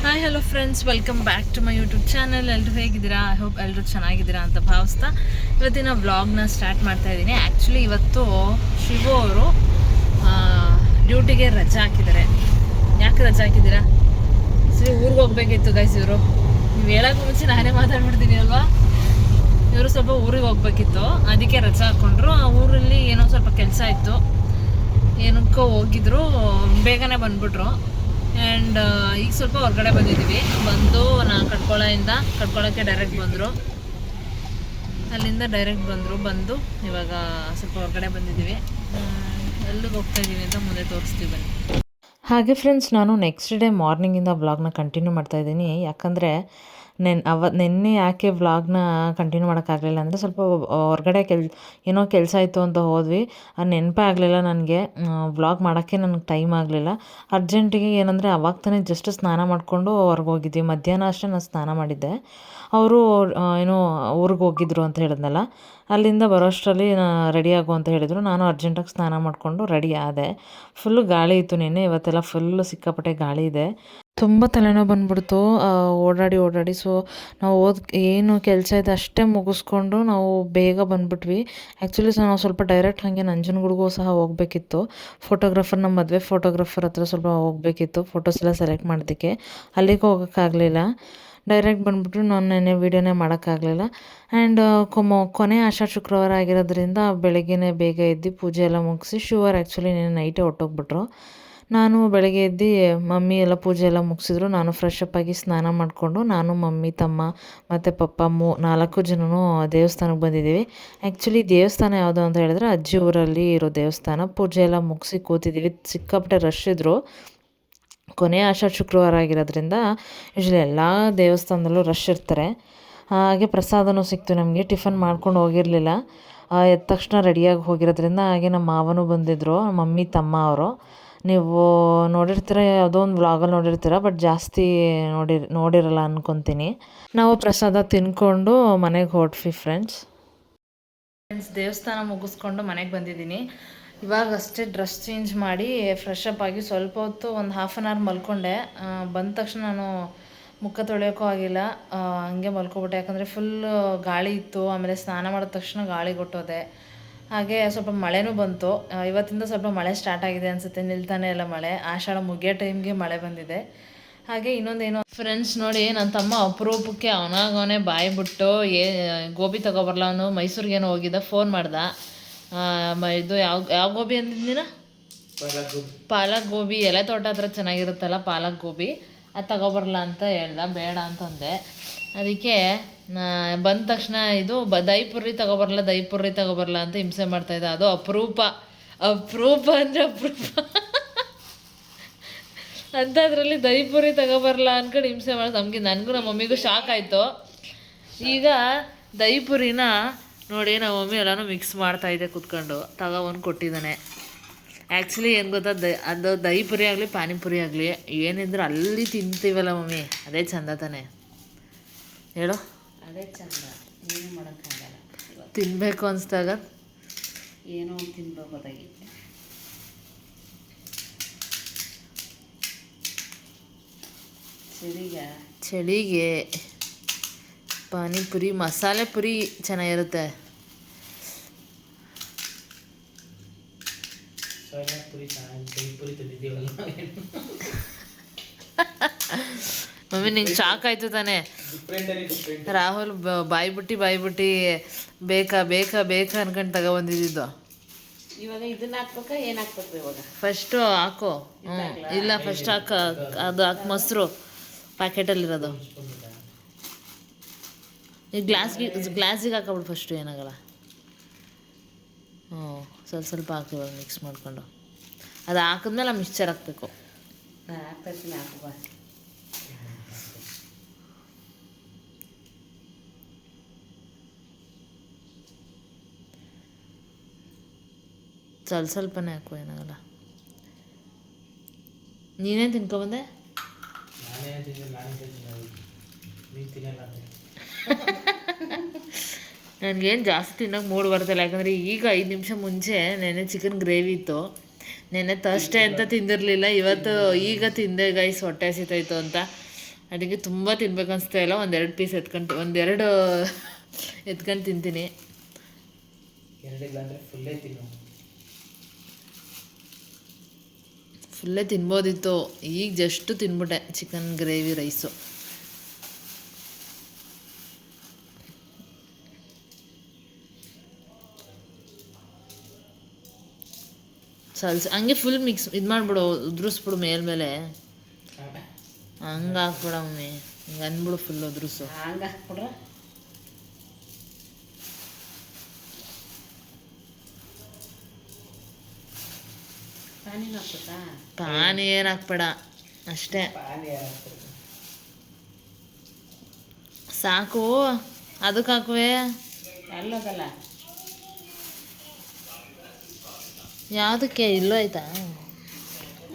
Hi hello friends, welcome back to my YouTube channel. ಎಲ್ಲರೂ ಹೇಗಿದ್ದೀರಾ? I hope ಎಲ್ಲರೂ ಚೆನ್ನಾಗಿದ್ದೀರಾ ಅಂತ ಭಾವಿಸ್ತಾ ಇವತ್ತಿನ ವ್ಲಾಗ್ನ ಸ್ಟಾರ್ಟ್ ಮಾಡ್ತಾ ಇದ್ದೀನಿ. ಆ್ಯಕ್ಚುಲಿ ಇವತ್ತು ಶಿವು ಅವರು ಡ್ಯೂಟಿಗೆ ರಜೆ ಹಾಕಿದ್ದಾರೆ. ಯಾಕೆ ರಜೆ ಹಾಕಿದ್ದೀರಾ? ಸರಿ, ಊರಿಗೆ ಹೋಗ್ಬೇಕಿತ್ತು ಗೈಸ್. ಇವರು ನೀವು ಹೇಳೋಕೆ ಮುಂಚೆ ನಾನೇ ಮಾತಾಡ್ಬಿಡ್ತೀನಿ ಅಲ್ವಾ. ಇವರು ಸ್ವಲ್ಪ ಊರಿಗೆ ಹೋಗ್ಬೇಕಿತ್ತು, ಅದಕ್ಕೆ ರಜೆ ಹಾಕ್ಕೊಂಡ್ರು. ಆ ಊರಲ್ಲಿ ಏನೋ ಸ್ವಲ್ಪ ಕೆಲಸ ಇತ್ತು, ಏನಕ್ಕೋ ಹೋಗಿದ್ರು, ಬೇಗನೆ ಬಂದ್ಬಿಟ್ರು. ಆ್ಯಂಡ್ ಈಗ ಸ್ವಲ್ಪ ಹೊರಗಡೆ ಬಂದಿದ್ದೀವಿ. ಬಂದು ಕಟ್ಕೊಳ್ಳೋಕ್ಕೆ ಡೈರೆಕ್ಟ್ ಬಂದರು. ಅಲ್ಲಿಂದ ಡೈರೆಕ್ಟ್ ಬಂದು ಇವಾಗ ಸ್ವಲ್ಪ ಹೊರಗಡೆ ಬಂದಿದ್ದೀವಿ. ಎಲ್ಲಿಗೆ ಹೋಗ್ತಾ ಇದ್ದೀವಿ ಅಂತ ಮುಂದೆ ತೋರಿಸ್ತೀವಿ ಬನ್ನಿ. ಹಾಗೆ ಫ್ರೆಂಡ್ಸ್, ನಾನು ನೆಕ್ಸ್ಟ್ ಡೇ ಮಾರ್ನಿಂಗಿಂದ ವ್ಲಾಗ್ನ ಕಂಟಿನ್ಯೂ ಮಾಡ್ತಾಯಿದ್ದೀನಿ. ಯಾಕಂದರೆ ನಿನ್ನೆ ಯಾಕೆ ವ್ಲಾಗ್ನ ಕಂಟಿನ್ಯೂ ಮಾಡೋಕ್ಕಾಗಲಿಲ್ಲ ಅಂದರೆ ಸ್ವಲ್ಪ ಹೊರಗಡೆ ಏನೋ ಕೆಲಸ ಇತ್ತು ಅಂತ ಹೋದ್ವಿ. ಅದು ನೆನಪೇ ಆಗಲಿಲ್ಲ ನನಗೆ. ವ್ಲಾಗ್ ಮಾಡೋಕ್ಕೆ ನನಗೆ ಟೈಮ್ ಆಗಲಿಲ್ಲ. ಅರ್ಜೆಂಟಿಗೆ ಏನಂದರೆ ಅವಾಗ ತಾನೇ ಜಸ್ಟ್ ಸ್ನಾನ ಮಾಡಿಕೊಂಡು ಹೊರಗೆ ಹೋಗಿದ್ವಿ. ಮಧ್ಯಾಹ್ನ ಅಷ್ಟೇ ನಾನು ಸ್ನಾನ ಮಾಡಿದ್ದೆ. ಅವರು ಏನೋ ಊರಿಗೆ ಹೋಗಿದ್ರು ಅಂತ ಹೇಳಿದ್ನಲ್ಲ, ಅಲ್ಲಿಂದ ಬರೋಷ್ಟರಲ್ಲಿ ರೆಡಿ ಆಗು ಅಂತ ಹೇಳಿದರು. ನಾನು ಅರ್ಜೆಂಟಾಗಿ ಸ್ನಾನ ಮಾಡಿಕೊಂಡು ರೆಡಿ ಆದೆ. ಫುಲ್ಲು ಗಾಳಿ ಇತ್ತು ನಿನ್ನೆ, ಇವತ್ತೆಲ್ಲ ಫುಲ್ಲು ಸಿಕ್ಕಾಪಟ್ಟೆ ಗಾಳಿ ಇದೆ. ತುಂಬ ತಲೆನೋವು ಬಂದ್ಬಿಡ್ತು ಓಡಾಡಿ. ಸೊ ನಾವು ಏನು ಕೆಲಸ ಇದೆ ಅಷ್ಟೇ ಮುಗಿಸ್ಕೊಂಡು ನಾವು ಬೇಗ ಬಂದುಬಿಟ್ವಿ. ಆ್ಯಕ್ಚುಲಿ ನಾವು ಸ್ವಲ್ಪ ಡೈರೆಕ್ಟ್ ಹಾಗೆ ನಂಜನಗೂಡಿಗೂ ಸಹ ಹೋಗಬೇಕಿತ್ತು. ನಮ್ಮ ಮದುವೆ ಫೋಟೋಗ್ರಾಫರ್ ಹತ್ರ ಸ್ವಲ್ಪ ಹೋಗಬೇಕಿತ್ತು, ಫೋಟೋಸ್ ಎಲ್ಲ ಸೆಲೆಕ್ಟ್ ಮಾಡೋದಕ್ಕೆ. ಅಲ್ಲಿಗೆ ಹೋಗೋಕ್ಕಾಗಲಿಲ್ಲ. ಡೈರೆಕ್ಟ್ ಬಂದುಬಿಟ್ಟು ನಾನು ನೆನ್ನೆ ವೀಡಿಯೋನೇ ಮಾಡೋಕ್ಕಾಗಲಿಲ್ಲ. ಆ್ಯಂಡ್ ಕೊನೆ ಆಷಾಢ ಶುಕ್ರವಾರ ಆಗಿರೋದ್ರಿಂದ ಬೆಳಗ್ಗೆನೇ ಬೇಗ ಎದ್ದು ಪೂಜೆ ಎಲ್ಲ ಮುಗಿಸಿ ಶಿವರ್ ಆ್ಯಕ್ಚುಲಿ ನೆನ್ನೆ ನೈಟೇ ಹೊರಟೋಗ್ಬಿಟ್ರು. ನಾನು ಬೆಳಗ್ಗೆ ಎದ್ದು ಮಮ್ಮಿ ಎಲ್ಲ ಪೂಜೆ ಎಲ್ಲ ಮುಗಿಸಿದ್ರು. ನಾನು ಫ್ರೆಶ್ ಅಪ್ ಆಗಿ ಸ್ನಾನ ಮಾಡಿಕೊಂಡು ನಾನು, ಮಮ್ಮಿ, ತಮ್ಮ ಮತ್ತು ಪಪ್ಪ 4 ಜನನೂ ದೇವಸ್ಥಾನಕ್ಕೆ ಬಂದಿದ್ದೀವಿ. ಆ್ಯಕ್ಚುಲಿ ದೇವಸ್ಥಾನ ಯಾವುದು ಅಂತ ಹೇಳಿದ್ರೆ ಅಜ್ಜಿ ಊರಲ್ಲಿ ಇರೋ ದೇವಸ್ಥಾನ. ಪೂಜೆ ಎಲ್ಲ ಮುಗಿಸಿ ಕೂತಿದ್ದೀವಿ. ಸಿಕ್ಕಾಪಟ್ಟೆ ರಶ್ ಇದ್ದರು. ಕೊನೆ ಆಷಾಢ ಶುಕ್ರವಾರ ಆಗಿರೋದ್ರಿಂದ ಯೂಶ್ವಲಿ ಎಲ್ಲ ದೇವಸ್ಥಾನದಲ್ಲೂ ರಶ್ ಇರ್ತಾರೆ. ಹಾಗೆ ಪ್ರಸಾದನೂ ಸಿಕ್ತು ನಮಗೆ. ಟಿಫನ್ ಮಾಡ್ಕೊಂಡು ಹೋಗಿರಲಿಲ್ಲ, ಎದ್ದ ತಕ್ಷಣ ರೆಡಿಯಾಗಿ ಹೋಗಿರೋದ್ರಿಂದ. ಹಾಗೆ ನಮ್ಮ ಮಾವನೂ ಬಂದಿದ್ದರು, ಮಮ್ಮಿ, ತಮ್ಮ ಅವರು. ನೀವು ನೋಡಿರ್ತೀರ, ಯಾವುದೋ ಒಂದು ವ್ಲಾಗಲ್ಲಿ ನೋಡಿರ್ತೀರ, ಬಟ್ ಜಾಸ್ತಿ ನೋಡಿರಲ್ಲ ಅಂದ್ಕೊತೀನಿ. ನಾವು ಪ್ರಸಾದ ತಿನ್ಕೊಂಡು ಮನೆಗೆ ಹೊರಟ್ವಿ ಫ್ರೆಂಡ್ಸ್. ದೇವಸ್ಥಾನ ಮುಗಿಸ್ಕೊಂಡು ಮನೆಗೆ ಬಂದಿದ್ದೀನಿ. ಇವಾಗ ಅಷ್ಟೇ ಡ್ರೆಸ್ ಚೇಂಜ್ ಮಾಡಿ ಫ್ರೆಶ್ ಅಪ್ ಆಗಿ ಸ್ವಲ್ಪ ಹೊತ್ತು ಒಂದು ಹಾಫ್ ಆನ್ ಅವರ್ ಮಲ್ಕೊಂಡೆ. ಬಂದ ತಕ್ಷಣ ನಾನು ಮುಖ ತೊಳೆಯೋಕ್ಕೂ ಆಗಿಲ್ಲ, ಹಂಗೆ ಮಲ್ಕೊಬಿಟ್ಟೆ. ಯಾಕಂದರೆ ಫುಲ್ ಗಾಳಿ ಇತ್ತು. ಆಮೇಲೆ ಸ್ನಾನ ಮಾಡಿದ ತಕ್ಷಣ ಗಾಳಿ ಕೊಟ್ಟೋದೆ. ಹಾಗೆ ಸ್ವಲ್ಪ ಮಳೆನೂ ಬಂತು. ಇವತ್ತಿಂದ ಸ್ವಲ್ಪ ಮಳೆ ಸ್ಟಾರ್ಟ್ ಆಗಿದೆ ಅನಿಸುತ್ತೆ, ನಿಲ್ತಾನೆ ಇಲ್ಲ ಮಳೆ. ಆಷಾಢ ಮುಗಿಯೋ ಟೈಮ್ಗೆ ಮಳೆ ಬಂದಿದೆ. ಹಾಗೆ ಇನ್ನೊಂದೇನೋ ಫ್ರೆಂಡ್ಸ್ ನೋಡಿ, ನನ್ನ ತಮ್ಮ ಅಪರೂಪಕ್ಕೆ ಅವನೇ ಬಾಯಿ ಬಿಟ್ಟು ಗೋಬಿ ತಗೊಬರಲ್ಲ, ಅವನು ಮೈಸೂರಿಗೇನೋ ಹೋಗಿದ್ದ. ಫೋನ್ ಮಾಡ್ದ, ಇದು ಯಾವ ಗೋಬಿ ಅಂದಿದ್ದೀನ? ಪಾಲಕ್ ಗೋಬಿ. ಎಲೆ ತೋಟ ಹತ್ರ ಚೆನ್ನಾಗಿರುತ್ತಲ್ಲ ಪಾಲಕ್ ಗೋಬಿ, ಅದು ತಗೊಬರಲ್ಲ ಅಂತ ಹೇಳ್ದ. ಬೇಡ ಅಂತಂದೆ. ಅದಕ್ಕೆ ಬಂದ ತಕ್ಷಣ ಇದು ದಹಿಪುರಿ ತಗೊಬರಲ್ಲ ಅಂತ ಹಿಂಸೆ ಮಾಡ್ತಾಯಿದ್ದ. ಅದು ಅಪರೂಪ ಅಂದರೆ ಅಪರೂಪ ಅಂಥದ್ರಲ್ಲಿ ದಹಿಪುರಿ ತಗೊಬರಲ್ಲ ಅಂದ್ಕೊಂಡು ಹಿಂಸೆ ಮಾಡಿ ನನಗೂ ನಮ್ಮ ಮಮ್ಮಿಗೂ ಶಾಕ್ ಆಯಿತು. ಈಗ ದಹಿಪುರಿನ ನೋಡಿ ನಮ್ಮ ಮಮ್ಮಿ ಎಲ್ಲನೂ ಮಿಕ್ಸ್ ಮಾಡ್ತಾಯಿದ್ದೆ ಕೂತ್ಕೊಂಡು. ತಗೊಬಂದು ಕೊಟ್ಟಿದ್ದಾನೆ. ಆ್ಯಕ್ಚುಲಿ ಏನು ಗೊತ್ತಾ, ಅದು ದಹಿಪುರಿ ಆಗಲಿ ಪಾನಿಪುರಿ ಆಗಲಿ ಏನಿದ್ರು ಅಲ್ಲಿ ತಿಂತೀವಲ್ಲ ಮಮ್ಮಿ, ಅದೇ ಚಂದ ತಾನೆ ಹೇಳು. ಅದೇ ಚಂದ, ಏನು ಮಾಡೋಕ್ಕಾಗಲ್ಲ. ತಿನ್ನಬೇಕು ಅನಿಸ್ದಾಗ ಏನೋ ತಿನ್ಬೋದಾಗಿತ್ತು. ಚಳಿಗೆ ಪಾನಿಪುರಿ, ಮಸಾಲೆ ಪುರಿ ಚೆನ್ನಾಗಿರುತ್ತೆ. ಮಮ್ಮಿ ನಿಂಗೆ ಶಾಕ್ ಆಯಿತು ತಾನೆ? ರಾಹುಲ್ ಬಾಯಿ ಬಿಟ್ಟು ಬೇಕಾ ಅನ್ಕೊಂಡು ತಗೊಬಂದಿದ್ದು. ಇವಾಗ ಇದನ್ನ ಹಾಕ್ಬೇಕಾ, ಏನು ಹಾಕ್ಬೇಕು ಇವಾಗ? ಫಸ್ಟು ಹಾಕು. ಇಲ್ಲ, ಫಸ್ಟ್ ಅದು ಹಾಕಿ ಮೊಸರು ಪ್ಯಾಕೆಟಲ್ಲಿರೋದು. ಈ ಗ್ಲಾಸಿಗೆ ಹಾಕೋಬಿಡು ಫಸ್ಟು, ಏನಾಗಲ್ಲ. ಸ್ವಲ್ಪ ಹಾಕಿ ಇವಾಗ ಮಿಕ್ಸ್ ಮಾಡಿಕೊಂಡು. ಅದು ಹಾಕಿದ್ಮೇಲೆ ಮಿಕ್ಸ್ಚರ್ ಹಾಕಬೇಕು. ನಾನು ಹಾಕ್ತಾಯಿರ್ತೀನಿ, ಹಾಕುವ. ಸ್ವಲ್ಪನೇ ಹಾಕು, ಏನಾಗಲ್ಲ. ನೀನೇನು ತಿನ್ಕೊಬಂದೆ? ನನಗೇನು ಜಾಸ್ತಿ ತಿನ್ನೋಕೆ ಮೂಡ್ ಬರ್ತಿಲ್ಲ. ಯಾಕಂದರೆ ಈಗ 5 ನಿಮಿಷ ಮುಂಚೆ ನೆನ್ನೆ ಚಿಕನ್ ಗ್ರೇವಿ ಇತ್ತು. ನೆನ್ನೆ ತರ್ಸ್ಡೇ ಅಂತ ತಿಂದಿರಲಿಲ್ಲ, ಇವತ್ತು ಈಗ ತಿಂದೆ ಗೈಸ್, ಹೊಟ್ಟೆ ಹಸಿತಾಯಿತ್ತು ಅಂತ. ಅಡುಗೆ ತುಂಬ ತಿನ್ಬೇಕು ಅನಿಸ್ತಾ ಇಲ್ಲ. ಒಂದೆರಡು ಪೀಸ್ ಒಂದೆರಡು ಎತ್ಕೊಂಡು ತಿಂತೀನಿ. ಫುಲ್ಲೇ ತಿನ್ಬೋದಿತ್ತು. ಈಗ ಜಸ್ಟ್ ತಿನ್ಬಿಟ್ಟೆ ಚಿಕನ್ ಗ್ರೇವಿ ರೈಸು. ಹಂಗೆ ಫುಲ್ ಮಿಕ್ಸ್ ಇದು ಮಾಡಿಬಿಡು, ಉದುರಿಸ್ಬಿಡು ಮೇಲ್ಮೇಲೆ. ಹಂಗೆ ಹಾಕ್ಬಿಡ ಮಮ್ಮಿ, ಹಿಂಗೆ ಅಂದ್ಬಿಡು ಫುಲ್ ಉದುರಿಸು. ಹಂಗೆ ಹಾಕ್ಬಿಡ್ರ ಪಾನಿನ ಹಾಕ್ಬೇಕಾ? ಪಾನಿ ಏನು ಹಾಕ್ಬೇಡ, ಅಷ್ಟೇ ಸಾಕು. ಅದಕ್ಕೆ ಹಾಕುವೆ ಅಲ್ಲದಲ್ಲ, ಯಾವುದಕ್ಕೆ? ಇಲ್ಲೋ ಆಯ್ತಾ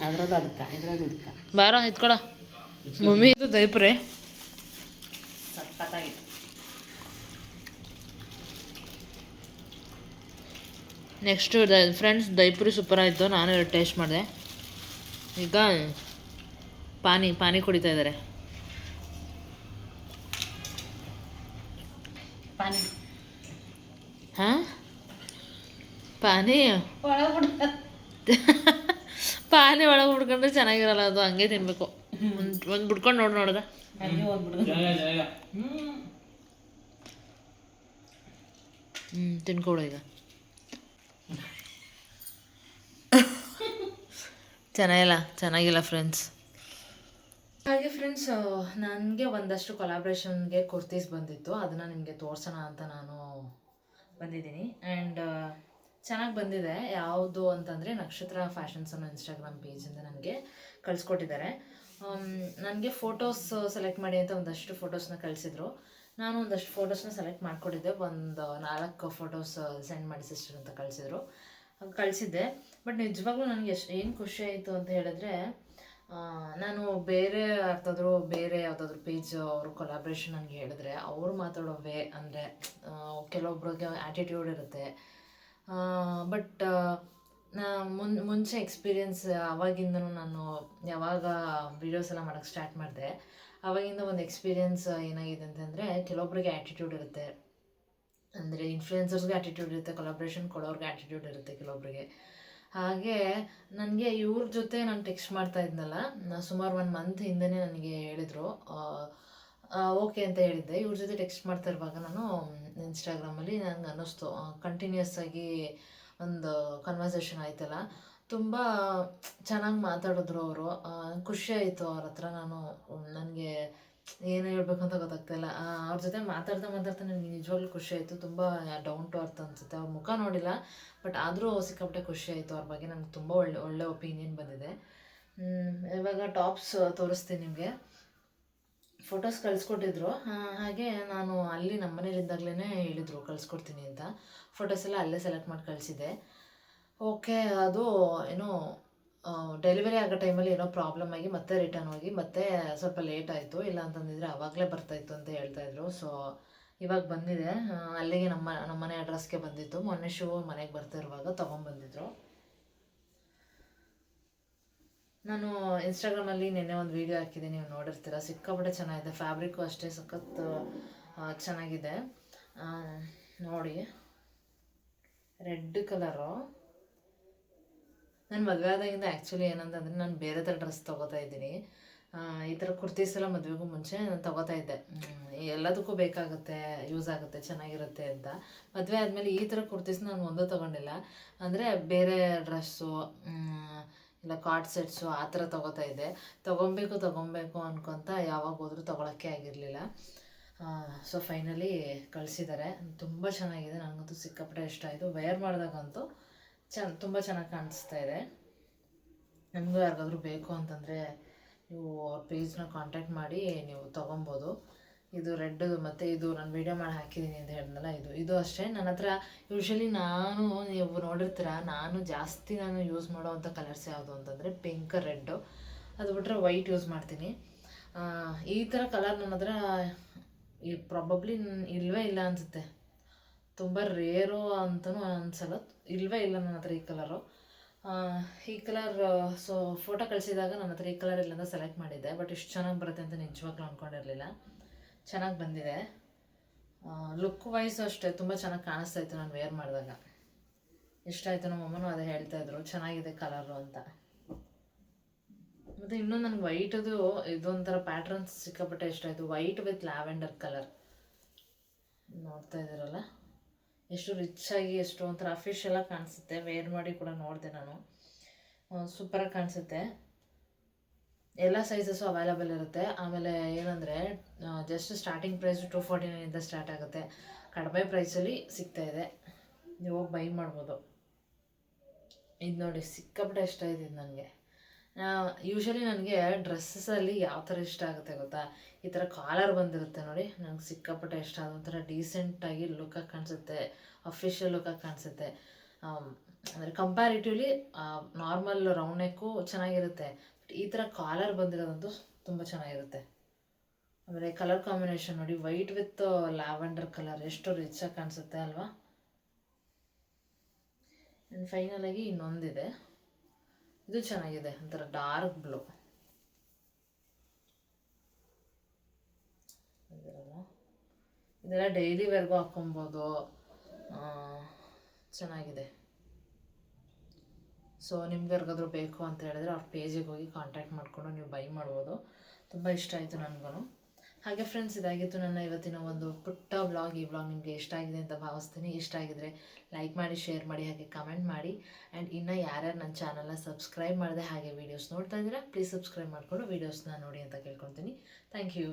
ಅದ್ರದ್ದು ಅದಕ್ಕೆ ಇದ್ರದ್ದು ಇದಕ್ಕೆ ಬಾರೋ ಎತ್ಕೊಳ ಮಮ್ಮಿ. ಇದು ದೈಪ್ರೆ ಸಖತ್ತಾಗಿತ್ತು. ನೆಕ್ಸ್ಟು ಫ್ರೆಂಡ್ಸ್ ದೈಪುರಿ ಸೂಪರ್ ಆಯಿತು. ನಾನು ಟೇಸ್ಟ್ ಮಾಡಿದೆ. ಈಗ ಪಾನಿ ಕುಡಿತಾ ಇದ್ದಾರೆ. ಪಾನಿ ಹಾಂ ಪಾನಿ ಒಳಗೆ ಪಾನಿ ಒಳಗೆ ಬಿಡ್ಕೊಂಡ್ರೆ ಚೆನ್ನಾಗಿರಲ್ಲ, ಅದು ಹಂಗೆ ತಿನ್ನಬೇಕು. ಒಂದು ಬಿಡ್ಕೊಂಡು ನೋಡ್ದೆ. ಹಂಗೆ ಹೋಗ್ಬಿಡುದು. ತಿನ್ಕೊಡು ಈಗ. ಚೆನ್ನಾಗಿಲ್ಲ ಫ್ರೆಂಡ್ಸ್. ಹಾಗೆ ಫ್ರೆಂಡ್ಸ್, ನನಗೆ ಒಂದಷ್ಟು ಕೊಲಾಬ್ರೇಷನ್ಗೆ ಕುರ್ತೀಸ್ ಬಂದಿತ್ತು. ಅದನ್ನು ನಿಮಗೆ ತೋರಿಸೋಣ ಅಂತ ನಾನು ಬಂದಿದ್ದೀನಿ. ಆ್ಯಂಡ್ ಚೆನ್ನಾಗಿ ಬಂದಿದೆ. ಯಾವುದು ಅಂತಂದರೆ ನಕ್ಷತ್ರ ಫ್ಯಾಷನ್ಸ್ ಅನ್ನೋ ಇನ್ಸ್ಟಾಗ್ರಾಮ್ ಪೇಜಿಂದ ನನಗೆ ಕಳಿಸ್ಕೊಟ್ಟಿದ್ದಾರೆ. ನನಗೆ ಫೋಟೋಸ್ ಸೆಲೆಕ್ಟ್ ಮಾಡಿ ಅಂತ ಒಂದಷ್ಟು ಫೋಟೋಸ್ನ ಕಳಿಸಿದ್ರು. ನಾನು ಒಂದಷ್ಟು ಫೋಟೋಸ್ನ ಸೆಲೆಕ್ಟ್ ಮಾಡಿಕೊಟ್ಟಿದ್ದೆ. ಒಂದು 4 ಫೋಟೋಸ್ ಸೆಂಡ್ ಮಾಡಿ ಸಿಸ್ಟರ್ ಅಂತ ಕಳಿಸಿದ್ದೆ. ಬಟ್ ನಿಜವಾಗ್ಲೂ ನನಗೆ ಏನು ಖುಷಿ ಆಯಿತು ಅಂತ ಹೇಳಿದ್ರೆ, ನಾನು ಬೇರೆ ಯಾವುದಾದ್ರೂ ಪೇಜ್ ಅವರು ಕೊಲಾಬ್ರೇಷನ್ ನನಗೆ ಹೇಳಿದ್ರೆ ಅವ್ರು ಮಾತಾಡೋ ವೇ ಅಂದರೆ ಕೆಲವೊಬ್ರಿಗೆ ಆ್ಯಟಿಟ್ಯೂಡ್ ಇರುತ್ತೆ. ಬಟ್ ಮುಂಚೆ ಎಕ್ಸ್ಪೀರಿಯನ್ಸ್ ಆವಾಗಿಂದನೂ ನಾನು ಯಾವಾಗ ವೀಡಿಯೋಸ್ ಎಲ್ಲ ಮಾಡೋಕ್ಕೆ ಸ್ಟಾರ್ಟ್ ಮಾಡಿದೆ ಆವಾಗಿಂದ ಒಂದು ಎಕ್ಸ್ಪೀರಿಯನ್ಸ್ ಏನಾಗಿದೆ ಅಂತಂದರೆ, ಕೆಲವೊಬ್ರಿಗೆ ಆ್ಯಟಿಟ್ಯೂಡ್ ಇರುತ್ತೆ. ಅಂದರೆ ಇನ್ಫ್ಲುಯೆನ್ಸರ್ಸ್ಗೆ ಆ್ಯಟಿಟ್ಯೂಡ್ ಇರುತ್ತೆ, ಕೊಲಾಬ್ರೇಷನ್ ಕೊಡೋರ್ಗೆ ಆ್ಯಟಿಟ್ಯೂಡ್ ಇರುತ್ತೆ ಕೆಲವೊಬ್ರಿಗೆ. ಹಾಗೆ ನನಗೆ ಇವ್ರ ಜೊತೆ ನಾನು ಟೆಕ್ಸ್ಟ್ ಮಾಡ್ತಾ ಇದ್ನಲ್ಲ, ಸುಮಾರು 1 ಮಂತ್ ಹಿಂದೆನೇ ನನಗೆ ಹೇಳಿದರು. ಓಕೆ ಅಂತ ಹೇಳಿದ್ದೆ. ಇವ್ರ ಜೊತೆ ಟೆಕ್ಸ್ಟ್ ಮಾಡ್ತಾ ಇರುವಾಗ ನಾನು ಇನ್ಸ್ಟಾಗ್ರಾಮಲ್ಲಿ ನನಗೆ ಅನ್ನಿಸ್ತು, ಕಂಟಿನ್ಯೂಸ್ ಆಗಿ ಒಂದು ಕನ್ವರ್ಸೇಷನ್ ಆಯ್ತಲ್ಲ, ತುಂಬ ಚೆನ್ನಾಗಿ ಮಾತಾಡಿದ್ರು ಅವರು. ಖುಷಿ ಆಯಿತು ಅವ್ರ ಹತ್ರ. ನನಗೆ ಏನು ಹೇಳ್ಬೇಕು ಅಂತ ಗೊತ್ತಾಗ್ತಾಯಿಲ್ಲ. ಅವ್ರ ಜೊತೆ ಮಾತಾಡ್ತಾ ನನಗೆ ನಿಜವಾಗ್ಲೂ ಖುಷಿ ಆಯಿತು. ತುಂಬ ಡೌನ್ ಟು ಅರ್ತ್ ಅನಿಸುತ್ತೆ. ಅವ್ರ ಮುಖ ನೋಡಿಲ್ಲ, ಬಟ್ ಆದರೂ ಸಿಕ್ಕಾಪಟ್ಟೆ ಖುಷಿ ಆಯಿತು. ಅವ್ರ ಬಗ್ಗೆ ನನಗೆ ತುಂಬ ಒಳ್ಳೆ ಒಪಿನಿಯನ್ ಬಂದಿದೆ. ಇವಾಗ ಟಾಪ್ಸ್ ತೋರಿಸ್ತೀನಿ ನಿಮಗೆ. ಫೋಟೋಸ್ ಕಳಿಸ್ಕೊಟ್ಟಿದ್ರು. ಹಾಗೆ ನಾನು ಅಲ್ಲಿ ನಮ್ಮ ಮನೇಲಿದ್ದಾಗಲೇ ಹೇಳಿದರು ಕಳಿಸ್ಕೊಡ್ತೀನಿ ಅಂತ. ಫೋಟೋಸ್ ಎಲ್ಲ ಅಲ್ಲೇ ಸೆಲೆಕ್ಟ್ ಮಾಡಿ ಕಳಿಸಿದ್ದೆ. ಓಕೆ, ಅದು ಏನೋ ಡೆಲಿವರಿ ಆಗೋ ಟೈಮಲ್ಲಿ ಏನೋ ಪ್ರಾಬ್ಲಮ್ ಆಗಿ ಮತ್ತೆ ರಿಟರ್ನ್ ಹೋಗಿ ಮತ್ತೆ ಸ್ವಲ್ಪ ಲೇಟ್ ಆಯಿತು. ಇಲ್ಲ ಅಂತಂದಿದ್ರೆ ಆವಾಗಲೇ ಬರ್ತಾಯಿತ್ತು ಅಂತ ಹೇಳ್ತಾಯಿದ್ರು. ಸೊ ಇವಾಗ ಬಂದಿದೆ. ಅಲ್ಲಿಗೆ ನಮ್ಮ ಮನೆ ಅಡ್ರೆಸ್ಗೆ ಬಂದಿತ್ತು. ಮೊನ್ನೆ ಮನೆಗೆ ಬರ್ತಾ ಇರುವಾಗ ತೊಗೊಂಬಂದಿದ್ರು. ನಾನು ಇನ್ಸ್ಟಾಗ್ರಾಮಲ್ಲಿ ನಿನ್ನೆ ಒಂದು ವೀಡಿಯೋ ಹಾಕಿದ್ದೀನಿ, ನೀವು ನೋಡಿರ್ತೀರ. ಸಿಕ್ಕಾಪಟ್ಟೆ ಚೆನ್ನಾಗಿದೆ. ಫ್ಯಾಬ್ರಿಕ್ಕು ಅಷ್ಟೇ ಸಖತ್ ಚೆನ್ನಾಗಿದೆ. ನೋಡಿ, ರೆಡ್ ಕಲರು. ನಾನು ಮದುವೆ ಆದಾಗಿಂದ ಆ್ಯಕ್ಚುಲಿ ಏನಂತಂದರೆ ನಾನು ಬೇರೆ ಥರ ಡ್ರೆಸ್ ತೊಗೋತಾ ಇದ್ದೀನಿ. ಈ ಥರ ಕುರ್ತೀಸ್ ಎಲ್ಲ ಮದುವೆಗೂ ಮುಂಚೆ ನಾನು ತೊಗೋತಾ ಇದ್ದೆ. ಎಲ್ಲದಕ್ಕೂ ಬೇಕಾಗುತ್ತೆ, ಯೂಸ್ ಆಗುತ್ತೆ, ಚೆನ್ನಾಗಿರುತ್ತೆ ಅಂತ. ಮದುವೆ ಆದಮೇಲೆ ಈ ಥರ ಕುರ್ತೀಸ್ ನಾನು ಒಂದೂ ತೊಗೊಂಡಿಲ್ಲ. ಅಂದರೆ ಬೇರೆ ಡ್ರೆಸ್ಸು ಇಲ್ಲ ಕಾರ್ಡ್ ಸೆಟ್ಸು ಆ ಥರ ತೊಗೋತಾ ಇದ್ದೆ. ತೊಗೊಬೇಕು ಅನ್ಕೊತ ಯಾವಾಗ ಹೋದ್ರೂ ತೊಗೊಳಕ್ಕೆ ಆಗಿರಲಿಲ್ಲ. ಸೊ ಫೈನಲಿ ಕಳಿಸಿದ್ದಾರೆ. ತುಂಬ ಚೆನ್ನಾಗಿದೆ. ನನಗಂತೂ ಸಿಕ್ಕಾಪಟ್ಟೆ ಇಷ್ಟ ಆಯಿತು. ವೇರ್ ಮಾಡಿದಾಗಂತೂ ತುಂಬ ಚೆನ್ನಾಗಿ ಕಾಣಿಸ್ತಾ ಇದೆ. ನಿಮಗೂ ಯಾರಿಗಾದ್ರೂ ಬೇಕು ಅಂತಂದರೆ ನೀವು ಅವ್ರ ಪೇಜ್ನ ಕಾಂಟ್ಯಾಕ್ಟ್ ಮಾಡಿ ನೀವು ತೊಗೊಬೋದು. ಇದು ರೆಡ್, ಮತ್ತು ಇದು ನಾನು ವೀಡಿಯೋ ಮಾಡಿ ಹಾಕಿದ್ದೀನಿ ಅಂತ ಹೇಳಿದ್ನಲ್ಲ, ಇದು ಅಷ್ಟೇ. ನನ್ನ ಹತ್ರ ಯೂಶ್ವಲಿ ನೀವು ನೋಡಿರ್ತೀರ, ನಾನು ಯೂಸ್ ಮಾಡೋವಂಥ ಕಲರ್ಸ್ ಯಾವುದು ಅಂತಂದರೆ ಪಿಂಕ್, ರೆಡ್ಡು. ಅದು ಬಿಟ್ಟರೆ ವೈಟ್ ಯೂಸ್ ಮಾಡ್ತೀನಿ. ಈ ಥರ ಕಲರ್ ನನ್ನ ಹತ್ರ ಪ್ರಾಬಬ್ಲಿ ಇಲ್ಲವೇ ಇಲ್ಲ ಅನಿಸುತ್ತೆ. ತುಂಬ ರೇರು ಅಂತಲೂ ಅನಿಸಲ್ಲ. ಇಲ್ಲವೇ ಇಲ್ಲ ನನ್ನ ಹತ್ರ ಈ ಕಲರು. ಈ ಕಲರ್ ಸೊ ಫೋಟೋ ಕಳಿಸಿದಾಗ ನನ್ನ ಹತ್ರ ಈ ಕಲರ್ ಇಲ್ಲಿಂದ ಸೆಲೆಕ್ಟ್ ಮಾಡಿದ್ದೆ, ಬಟ್ ಇಷ್ಟು ಚೆನ್ನಾಗಿ ಬರುತ್ತೆ ಅಂತ ನಿಜವಾಗ್ಲೂ ಅಂದ್ಕೊಂಡಿರಲಿಲ್ಲ. ಚೆನ್ನಾಗಿ ಬಂದಿದೆ. ಲುಕ್ ವೈಸು ಅಷ್ಟೇ ತುಂಬ ಚೆನ್ನಾಗಿ ಕಾಣಿಸ್ತಾ ಇತ್ತು ನಾನು ವೇರ್ ಮಾಡಿದಾಗ. ಇಷ್ಟ ಆಯಿತು, ನಮ್ಮಮ್ಮನೂ ಅದೇ ಹೇಳ್ತಾಯಿದ್ರು ಚೆನ್ನಾಗಿದೆ ಕಲರು ಅಂತ. ಮತ್ತು ಇನ್ನೂ ನನಗೆ ವೈಟದು ಇದೊಂಥರ ಪ್ಯಾಟ್ರನ್ಸ್ ಸಿಕ್ಕಾಪಟ್ಟೆ ಇಷ್ಟ ಆಯಿತು. ವೈಟ್ ವಿತ್ ಲ್ಯಾವೆಂಡರ್ ಕಲರ್ ನೋಡ್ತಾ ಇದ್ದೀರಲ್ಲ, ಎಷ್ಟು ರಿಚ್ಚಾಗಿ ಎಷ್ಟು ಒಂಥರ ಅಫಿಷಿಯಲ್ ಆಗಿ ಕಾಣಿಸುತ್ತೆ. ವೇರ್ ಮಾಡಿ ಕೂಡ ನೋಡಿದೆ ನಾನು, ಸೂಪರಾಗಿ ಕಾಣಿಸುತ್ತೆ. ಎಲ್ಲ ಸೈಜಸ್ಸು ಅವೈಲಬಲ್ ಇರುತ್ತೆ. ಆಮೇಲೆ ಏನಂದರೆ ಜಸ್ಟ್ ಸ್ಟಾರ್ಟಿಂಗ್ ಪ್ರೈಸ್ 249 ಸ್ಟಾರ್ಟ್ ಆಗುತ್ತೆ. ಕಡಿಮೆ ಪ್ರೈಸಲ್ಲಿ ಸಿಗ್ತಾಯಿದೆ, ನೀವು ಹೋಗಿ ಬೈ ಮಾಡ್ಬೋದು. ಇದು ನೋಡಿ ಸಿಕ್ಕಾಪಟ್ಟೆ ಇಷ್ಟ ಇದೆ ನನಗೆ. ಯೂಶ್ವಲಿ ನನಗೆ ಡ್ರೆಸ್ಸಲ್ಲಿ ಯಾವ ಥರ ಇಷ್ಟ ಆಗುತ್ತೆ ಗೊತ್ತಾ, ಈ ಥರ ಕಾಲರ್ ಬಂದಿರುತ್ತೆ ನೋಡಿ, ನನಗೆ ಸಿಕ್ಕಾಪಟ್ಟೆ ಇಷ್ಟ. ಅದೊಂಥರ ಡೀಸೆಂಟಾಗಿ ಲುಕ್ಕಾಗಿ ಕಾಣಿಸುತ್ತೆ, ಅಫಿಷಿಯಲ್ ಲುಕ್ಕಾಗಿ ಕಾಣಿಸುತ್ತೆ. ಅಂದರೆ ಕಂಪ್ಯಾರಿಟಿವ್ಲಿ ನಾರ್ಮಲ್ ರೌಂಡ್ ನೆಕ್ಕು ಚೆನ್ನಾಗಿರುತ್ತೆ, ಬಟ್ ಈ ಥರ ಕಾಲರ್ ಬಂದಿರೋದಂತೂ ತುಂಬ ಚೆನ್ನಾಗಿರುತ್ತೆ. ಆಮೇಲೆ ಕಲರ್ ಕಾಂಬಿನೇಷನ್ ನೋಡಿ, ವೈಟ್ ವಿತ್ ಲ್ಯಾವೆಂಡರ್ ಕಲರ್ ಎಷ್ಟು ರಿಚಾಗಿ ಕಾಣಿಸುತ್ತೆ ಅಲ್ವಾ. ಆ್ಯಂಡ್ ಫೈನಲಾಗಿ ಇನ್ನೊಂದಿದೆ, ಇದು ಚೆನ್ನಾಗಿದೆ, ಒಂಥರ ಡಾರ್ಕ್ ಬ್ಲೂ. ಇದೆಲ್ಲ ಡೈಲಿ ವೇರ್ಗೂ ಹಾಕ್ಕೊಬೋದು, ಚೆನ್ನಾಗಿದೆ. ಸೊ ನಿಮ್ಗೆ ಯಾರಿಗಾದ್ರೂ ಬೇಕು ಅಂತ ಹೇಳಿದ್ರೆ ಅವ್ರ ಪೇಜಿಗೆ ಹೋಗಿ ಕಾಂಟ್ಯಾಕ್ಟ್ ಮಾಡಿಕೊಂಡು ನೀವು ಬೈ ಮಾಡ್ಬೋದು. ತುಂಬ ಇಷ್ಟ ಆಯಿತು ನನಗೂ. ಹಾಗೆ ಫ್ರೆಂಡ್ಸ್, ಇದಾಗಿತ್ತು ನನ್ನ ಇವತ್ತಿನ ಒಂದು ಪುಟ್ಟ ವ್ಲಾಗ್. ಈ ವ್ಲಾಗ್ ನಿಮಗೆ ಇಷ್ಟ ಆಗಿದೆ ಅಂತ ಭಾವಿಸ್ತೀನಿ. ಇಷ್ಟ ಆಗಿದ್ರೆ ಲೈಕ್ ಮಾಡಿ, ಶೇರ್ ಮಾಡಿ, ಹಾಗೆ ಕಮೆಂಟ್ ಮಾಡಿ. ಆ್ಯಂಡ್ ಇನ್ನು ಯಾರ್ಯಾರು ನನ್ನ ಚಾನಲ್ನ ಸಬ್ಸ್ಕ್ರೈಬ್ ಮಾಡಿದೆ ಹಾಗೆ ವೀಡಿಯೋಸ್ ನೋಡ್ತಾ ಇದ್ದೀರಾ, ಪ್ಲೀಸ್ ಸಬ್ಸ್ಕ್ರೈಬ್ ಮಾಡಿಕೊಂಡು ವೀಡಿಯೋಸ್ನ ನೋಡಿ ಅಂತ ಕೇಳ್ಕೊತೀನಿ. Thank you.